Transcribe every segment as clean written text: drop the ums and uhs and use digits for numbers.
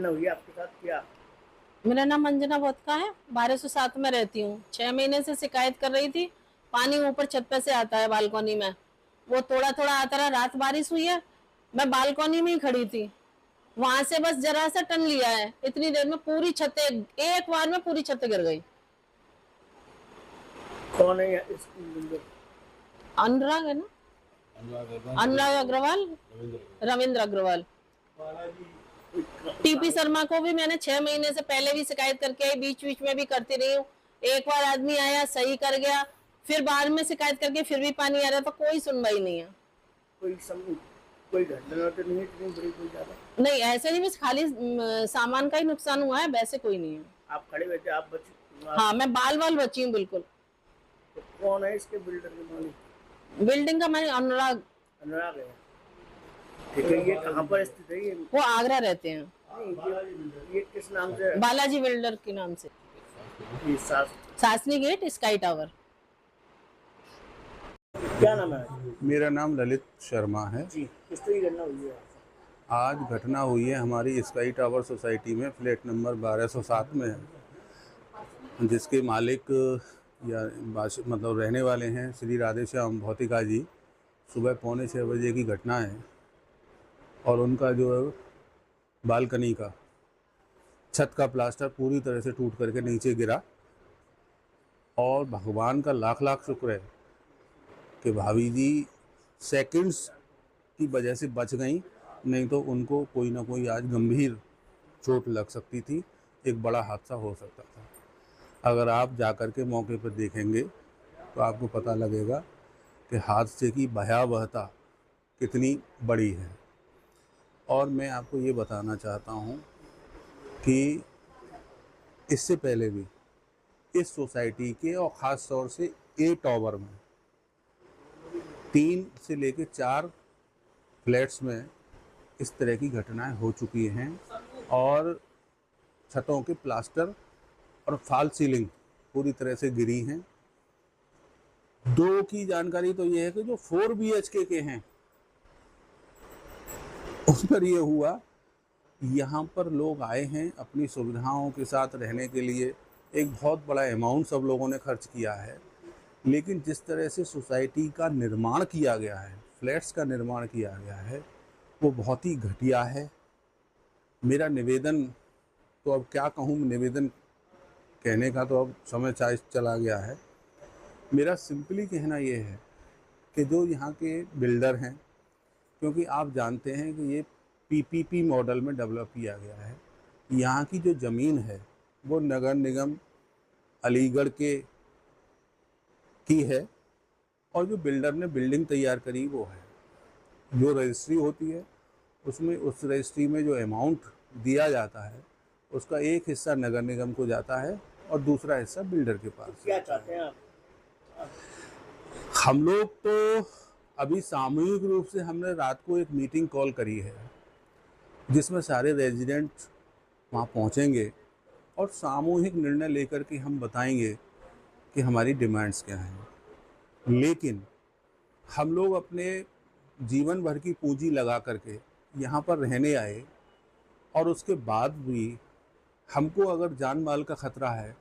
घटना हुई है आपके साथ क्या? मेरा नाम अंजना वोदका है, 1207 में रहती हूँ। 6 महीने से शिकायत कर रही थी। पानी ऊपर छत पे से आता है बालकनी में, वो थोड़ा थोड़ा आता रहा। रात बारिश हुई है, मैं बालकनी में ही खड़ी थी, वहां से बस जरा सा टन लिया है, इतनी देर में पूरी छतें, एक बार में पूरी छतें गिर गई। कौन है इस बिल्डर? अनुराग है ना, अनुराग अग्रवाल, रविंद्र अग्रवाल। टीपी शर्मा को भी मैंने 6 महीने से पहले भी शिकायत करके आई, बीच बीच में भी करती रही हूँ। एक बार आदमी आया, सही कर गया, फिर बाद में शिकायत करके फिर भी पानी आ रहा, तो कोई सुनवाई नहीं है। कोई घटना तो नहीं है इतनी बड़ी, कोई ज्यादा? नहीं, ऐसे नहीं, बस खाली सामान का ही नुकसान हुआ है, वैसे कोई नहीं है। आप खड़े हुए थे, आप हाँ, मैं बाल बाल बची हूँ बिल्कुल। तो कौन है इसके बिल्डर के मालिक? बिल्डिंग का मैंने अनुराग। अनुराग है, ठीक है। ये कहाँ पर स्थित है ये? वो आगरा रहते हैं। ये किस नाम से? बालाजी बिल्डर के नाम से। ये सासनी गेट, स्काई टावर। क्या नाम है? मेरा नाम ललित शर्मा है जी। किस तरह की घटना हुई है? आज घटना हुई है हमारी स्काई टावर सोसाइटी में, फ्लैट नंबर 1207 में है, जिसके मालिक या मतलब रहने वाले हैं श्री राधेश्याम भौतिका जी। सुबह 5:45 बजे की घटना है और उनका जो बालकनी का छत का प्लास्टर पूरी तरह से टूट करके नीचे गिरा और भगवान का लाख लाख शुक्र है कि भाभी जी सेकंड्स की वजह से बच गई, नहीं तो उनको कोई ना कोई आज गंभीर चोट लग सकती थी, एक बड़ा हादसा हो सकता था। अगर आप जाकर के मौके पर देखेंगे तो आपको पता लगेगा कि हादसे की भयावहता कितनी बड़ी है। और मैं आपको ये बताना चाहता हूँ कि इससे पहले भी इस सोसाइटी के और ख़ास तौर से ए टावर में 3 से लेकर 4 फ्लैट्स में इस तरह की घटनाएं हो चुकी हैं और छतों के प्लास्टर और फॉल सीलिंग पूरी तरह से गिरी हैं। 2 की जानकारी तो ये है कि जो 4 BHK के हैं उस पर ये हुआ, यहाँ पर लोग आए हैं अपनी सुविधाओं के साथ रहने के लिए, एक बहुत बड़ा अमाउंट सब लोगों ने खर्च किया है, लेकिन जिस तरह से सोसाइटी का निर्माण किया गया है, फ्लैट्स का निर्माण किया गया है, वो बहुत ही घटिया है। मेरा निवेदन तो अब क्या कहूँ, निवेदन कहने का तो अब समय चला गया है। मेरा सिंपली कहना ये है कि जो यहाँ के बिल्डर हैं, क्योंकि आप जानते हैं कि ये PPP मॉडल में डेवलप किया गया है, यहाँ की जो ज़मीन है वो नगर निगम अलीगढ़ की है और जो बिल्डर ने बिल्डिंग तैयार करी वो है। जो रजिस्ट्री होती है उसमें उस रजिस्ट्री में जो अमाउंट दिया जाता है उसका एक हिस्सा नगर निगम को जाता है और दूसरा हिस्सा बिल्डर के पास। क्या चाहते हैं आप? हम लोग तो अभी सामूहिक रूप से हमने रात को एक मीटिंग कॉल करी है जिसमें सारे रेजिडेंट वहाँ पहुँचेंगे और सामूहिक निर्णय लेकर के हम बताएंगे कि हमारी डिमांड्स क्या हैं। लेकिन हम लोग अपने जीवन भर की पूंजी लगा करके यहाँ पर रहने आए और उसके बाद भी हमको अगर जान माल का खतरा है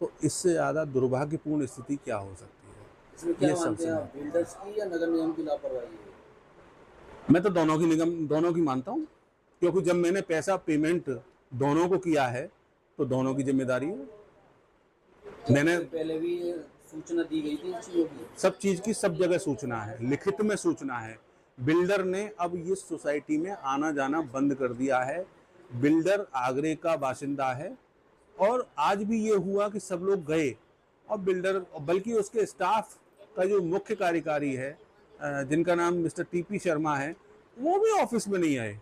तो इससे ज़्यादा दुर्भाग्यपूर्ण स्थिति क्या हो सकती है। इसमें क्या मानते हैं आप, बिल्डर्स की या नगर निगम की लापरवाही है? मैं तो दोनों की मानता हूँ, क्योंकि जब मैंने पैसा पेमेंट दोनों को किया है तो दोनों की जिम्मेदारी है। मैंने पहले भी सूचना दी गई थी चीजों की, सब चीज़ की सब जगह सूचना है, लिखित में सूचना है। बिल्डर ने अब इस सोसाइटी में आना जाना बंद कर दिया है। बिल्डर आगरे का बाशिंदा है और आज भी ये हुआ कि सब लोग गए और बिल्डर, बल्कि उसके स्टाफ का जो मुख्य कार्यकारी है जिनका नाम मिस्टर TP शर्मा है, वो भी ऑफिस में नहीं आए।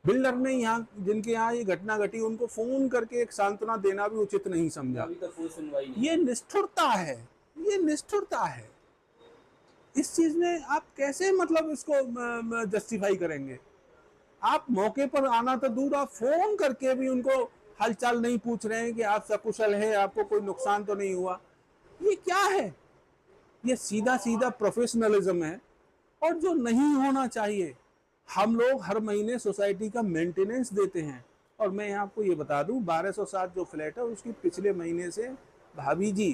बिल्डर ने यहाँ जिनके यहाँ ये घटना घटी उनको फोन करके एक सांत्वना देना भी उचित नहीं समझा। अभी तक कोई सुनवाई नहीं। ये निष्ठुरता है, ये निष्ठुरता है। इस चीज में आप कैसे मतलब इसको जस्टिफाई करेंगे? आप मौके पर आना तो दूर, आप फोन करके भी उनको हालचाल नहीं पूछ रहे हैं कि आप सकुशल है, आपको कोई नुकसान तो नहीं हुआ। ये क्या है? ये सीधा सीधा प्रोफेशनलिज्म है और जो नहीं होना चाहिए। हम लोग हर महीने सोसाइटी का मेंटेनेंस देते हैं और मैं यहाँ आपको ये बता दूं 1207 जो फ्लैट है उसकी पिछले महीने से भाभी जी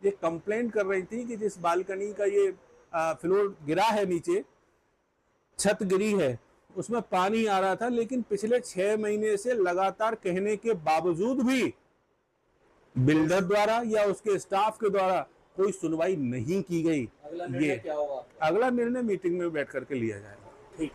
ये कंप्लेंट कर रही थी कि जिस बालकनी का ये फ्लोर गिरा है, नीचे छत गिरी है, उसमें पानी आ रहा था, लेकिन पिछले 6 महीने से लगातार कहने के बावजूद भी बिल्डर द्वारा या उसके स्टाफ के द्वारा कोई सुनवाई नहीं की गई। अगला निर्णय क्या होगा? अगला निर्णय मीटिंग में बैठ करके लिया जाएगा। ठीक।